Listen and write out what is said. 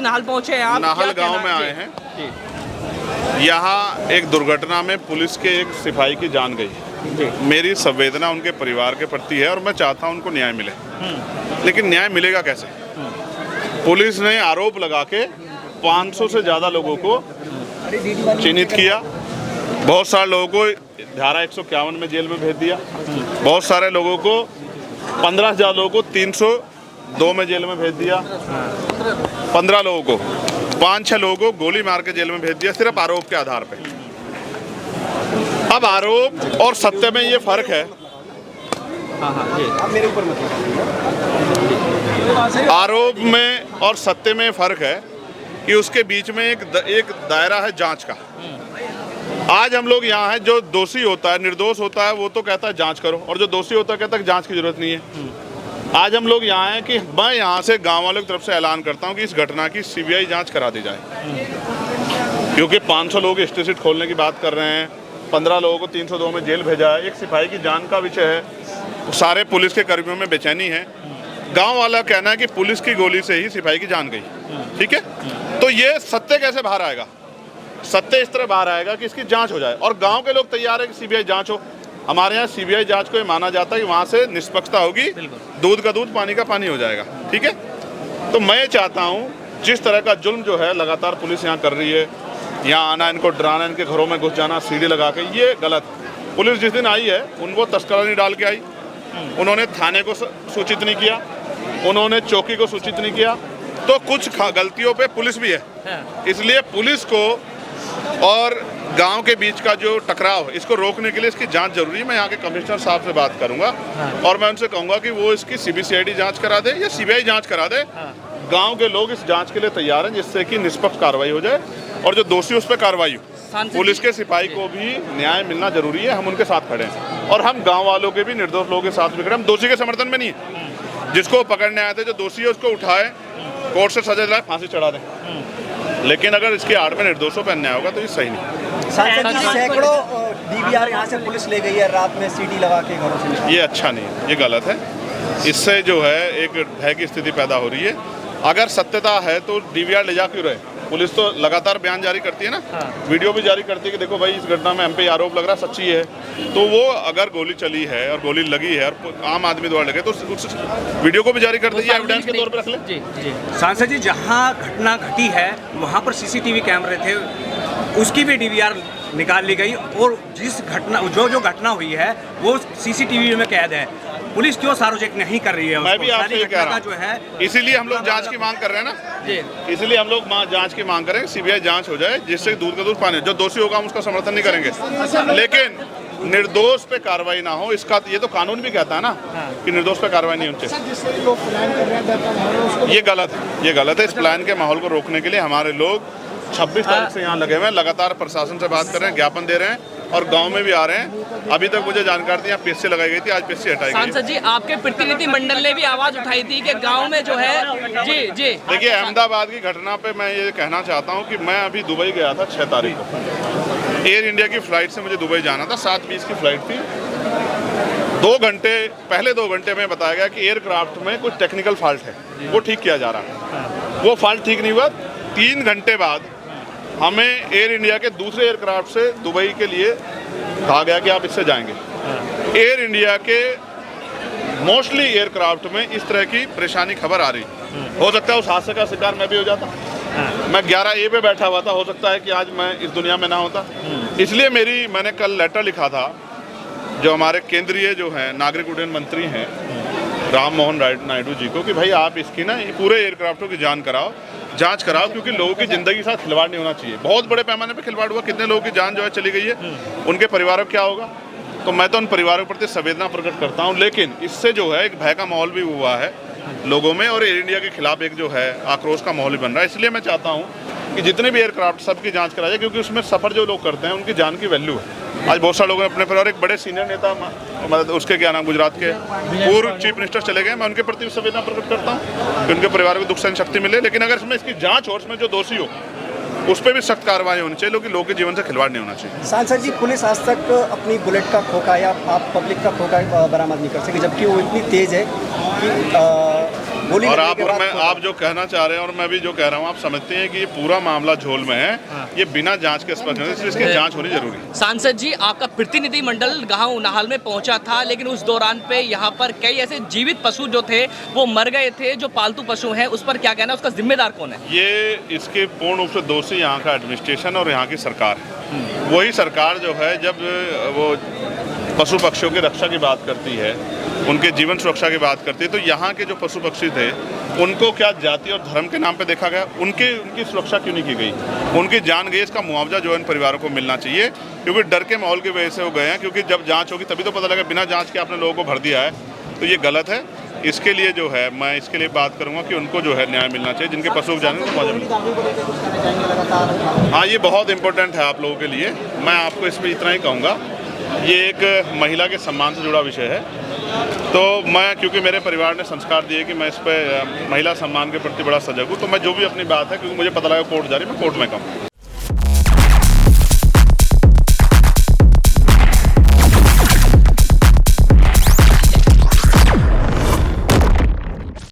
Nahal पहुंचे हैं आप, नाहल गांव में आए हैं। यहाँ एक दुर्घटना में पुलिस के एक सिपाही की जान गई। मेरी संवेदना उनके परिवार के प्रति है और मैं चाहता हूँ उनको न्याय मिले। लेकिन न्याय मिलेगा कैसे? पुलिस ने आरोप लगा के 500 से ज़्यादा लोगों को चिन्हित किया, बहुत सारे लोगों को धारा 151 में जेल में भेज दिया, बहुत सारे लोगों को 15,000 लोगों को 302 में जेल में भेज दिया, 15 लोगों को 5-6 लोगों को गोली मार के जेल में भेज दिया, सिर्फ आरोप के आधार पे। अब आरोप और सत्य में ये फर्क है। आरोप में और सत्य में फर्क है कि उसके बीच में एक दायरा है जांच का। आज हम लोग यहाँ हैं, जो दोषी होता है, निर्दोष होता है, वो तो कहता है जांच करो, और जो दोषी होता है कहता है जांच की जरूरत नहीं है। आज हम लोग यहाँ हैं कि मैं यहाँ से गांव वालों की तरफ से ऐलान करता हूँ कि इस घटना की सीबीआई जांच करा दी जाए, क्योंकि 500 लोग स्टेट खोलने की बात कर रहे हैं, 15 लोगों को 302 में जेल भेजा है, एक सिपाही की जान का विषय है, सारे पुलिस के कर्मियों में बेचैनी है। गांव वाला कहना है कि पुलिस की गोली से ही सिपाही की जान गई। ठीक है, तो ये सत्य कैसे बाहर आएगा? सत्य इस तरह बाहर आएगा कि इसकी जांच हो जाए, और गांव के लोग तैयार है कि सीबीआई जांच हो। हमारे यहाँ सीबीआई जांच को ये माना जाता है कि वहाँ से निष्पक्षता होगी, दूध का दूध पानी का पानी हो जाएगा। ठीक है, तो मैं चाहता हूँ जिस तरह का जुल्म जो है लगातार पुलिस यहाँ कर रही है, यहाँ आना, इनको डराना, इनके घरों में घुस जाना, सीढ़ी लगा के, ये गलत। पुलिस जिस दिन आई है उनको तस्करा नहीं डाल के आई, उन्होंने थाने को सूचित नहीं किया, उन्होंने चौकी को सूचित नहीं किया, तो कुछ गलतियों पे पुलिस भी है। इसलिए पुलिस को और गांव के बीच का जो टकराव है, इसको रोकने के लिए इसकी जांच जरूरी है। मैं यहाँ के कमिश्नर साहब से बात करूंगा और मैं उनसे कहूंगा कि वो इसकी सीबीसीआईडी जांच करा दे या सीबीआई जांच करा दे। गांव के लोग इस जांच के लिए तैयार हैं, जिससे कि निष्पक्ष कार्रवाई हो जाए और जो दोषी उस पर कार्रवाई हो। पुलिस के सिपाही को भी न्याय मिलना जरूरी है, हम उनके साथ खड़े हैं, और हम गाँव वालों के भी, निर्दोष लोगों के साथ भी खड़े। हम दोषी के समर्थन में नहीं है, जिसको पकड़ने आए थे, जो दोषी है उसको उठाए, कोर्ट से सजा दिलाए, फांसी चढ़ा दें। लेकिन अगर इसके आड़ में निर्दोषों पर अन्याय होगा तो ये सही नहीं। सैकड़ों डीवीआर यहाँ से पुलिस ले गई है रात में सीडी लगा के घरों से। ये अच्छा नहीं है, ये गलत है। इससे जो है एक भय की स्थिति पैदा हो रही है। अगर सत्यता है तो डीवीआर ले जा क्यों रहे? पुलिस तो लगातार बयान जारी करती है ना, वीडियो भी जारी करती है कि देखो भाई इस घटना में हम पे आरोप लग रहा है, सच्ची है। तो वो अगर गोली चली है और गोली लगी है और आम आदमी द्वारा लगे तो उस वीडियो को भी जारी कर दीजिए, एविडेंस के तौर पर रख ले। जी जी सांसद जी, जहाँ घटना घटी है वहाँ पर सीसीटीवी कैमरे थे, उसकी भी डीवीआर निकाल ली गई, और जिस घटना जो घटना हुई है वो सीसीटीवी में कैद है। पुलिस क्यों सार्वजनिक नहीं कर रही है? मैं भी आपसे ये कह रहा जो है, इसीलिए हम लोग जांच की मांग कर रहे हैं ना जी, इसीलिए हम लोग जांच की मांग करें, सीबीआई जांच हो जाए, जिससे दूध का दूध पानी। जो दोषी होगा हम उसका समर्थन नहीं करेंगे, लेकिन निर्दोष पे कार्रवाई ना हो, इसका ये तो कानून भी कहता है ना कि निर्दोष पे कार्रवाई नहीं होनी चाहिए। ये गलत है, ये गलत है। इस प्लान के माहौल को रोकने के लिए हमारे लोग 26 तारीख से यहाँ लगे हुए हैं, लगातार प्रशासन से बात कर रहे हैं, ज्ञापन दे रहे हैं, और गांव में भी आ रहे हैं। अभी तक मुझे जानकारी थी यहाँ पीएससी लगाई गई थी, आज पीएससी हटाई गई। सांसद जी, आपके प्रतिनिधि मंडल ने भी आवाज उठाई थी कि गांव में जो है जी जी देखिए, अहमदाबाद की घटना पे मैं ये कहना चाहता हूँ कि मैं अभी दुबई गया था 6 तारीख को। एयर इंडिया की फ्लाइट से मुझे दुबई जाना था, 7:20 की फ्लाइट थी। 2 घंटे पहले 2 घंटे में बताया गया कि एयरक्राफ्ट में कुछ टेक्निकल फॉल्ट है, वो ठीक किया जा रहा है। वो फॉल्ट ठीक नहीं हुआ। 3 घंटे बाद हमें एयर इंडिया के दूसरे एयरक्राफ्ट से दुबई के लिए कहा गया कि आप इससे जाएंगे। एयर इंडिया के मोस्टली एयरक्राफ्ट में इस तरह की परेशानी खबर आ रही। हो सकता है उस हादसे का शिकार मैं भी हो जाता, मैं 11A पे बैठा हुआ था, हो सकता है कि आज मैं इस दुनिया में ना होता। इसलिए मैंने कल लेटर लिखा था जो हमारे केंद्रीय जो हैं नागरिक उड्डयन मंत्री हैं राम मोहन नायडू जी को, कि भाई आप इसकी ना पूरे एयरक्राफ्टों की जांच कराओ, क्योंकि लोगों की ज़िंदगी के साथ खिलवाड़ नहीं होना चाहिए। बहुत बड़े पैमाने पे खिलवाड़ हुआ, कितने लोगों की जान जो है चली गई है, उनके परिवारों को क्या होगा? तो मैं तो उन परिवारों के प्रति संवेदना प्रकट करता हूं, लेकिन इससे जो है एक भय का माहौल भी हुआ है लोगों में, और एयर इंडिया के खिलाफ एक जो है आक्रोश का माहौल भी बन रहा है। इसलिए मैं चाहता हूँ कि जितने भी एयरक्राफ्ट सबकी जाँच कराई जाए, क्योंकि उसमें सफ़र जो लोग करते हैं उनकी जान की वैल्यू है। आज बहुत सारे लोगों ने अपने परिवार, एक बड़े सीनियर नेता, मतलब उसके क्या नाम, गुजरात के पूर्व चीफ मिनिस्टर चले गए, मैं उनके प्रति संवेदना प्रकट करता हूँ कि उनके परिवार को दुख सहन शक्ति मिले। लेकिन अगर इसमें इसकी जांच हो, उसमें जो दोषी हो उस पर भी सख्त कार्रवाई होनी चाहिए, लोगों के जीवन से खिलवाड़ नहीं होना चाहिए। सांसद जी, पुलिस आज तक अपनी बुलेट का खोखा या आप पब्लिक का खोखा बरामद नहीं कर सके, जबकि वो इतनी तेज़ है कि गोली और लगने के बाद आप जो कहना चाह रहे हैं और मैं भी जो कह रहा हूँ, आप समझते हैं कि ये पूरा मामला झोल में है, ये बिना जांच के स्पष्ट है, इसलिए इसकी जांच होनी जरूरी है। सांसद जी, आपका प्रतिनिधि मंडल गांव नाहल में पहुंचा था, लेकिन उस दौरान पे यहाँ पर कई ऐसे जीवित पशु जो थे वो मर गए थे, जो पालतू पशु हैं, उस पर क्या कहना है, उसका जिम्मेदार कौन है? ये इसके पूर्ण रूप से दोषी यहाँ का एडमिनिस्ट्रेशन और यहाँ की सरकार है। वही सरकार जो है जब वो पशु पक्षियों की रक्षा की बात करती है, उनके जीवन सुरक्षा की बात करती है, तो यहाँ के जो पशु पक्षी थे उनको क्या जाति और धर्म के नाम पे देखा गया? उनकी सुरक्षा क्यों नहीं की गई? उनकी जान गई, इसका मुआवजा जो है इन परिवारों को मिलना चाहिए, क्योंकि डर के माहौल की वजह से वो गए हैं। क्योंकि जब जांच होगी तभी तो पता लगा, बिना जांच के आपने लोगों को भर दिया है, तो ये गलत है। इसके लिए जो है मैं इसके लिए बात करूंगा कि उनको जो है न्याय मिलना चाहिए, जिनके पशु जाने को मुआवजा मिलना। हाँ, ये बहुत इंपॉर्टेंट है आप लोगों के लिए। मैं आपको इसमें इतना ही कहूँगा, ये एक महिला के सम्मान से जुड़ा विषय है, तो मैं, क्योंकि मेरे परिवार ने संस्कार दिए कि मैं इस पर महिला सम्मान के प्रति बड़ा सजग हूँ, तो मैं जो भी अपनी बात है, क्योंकि मुझे पता लगा कोर्ट जा रही, मैं कोर्ट में कहूँ।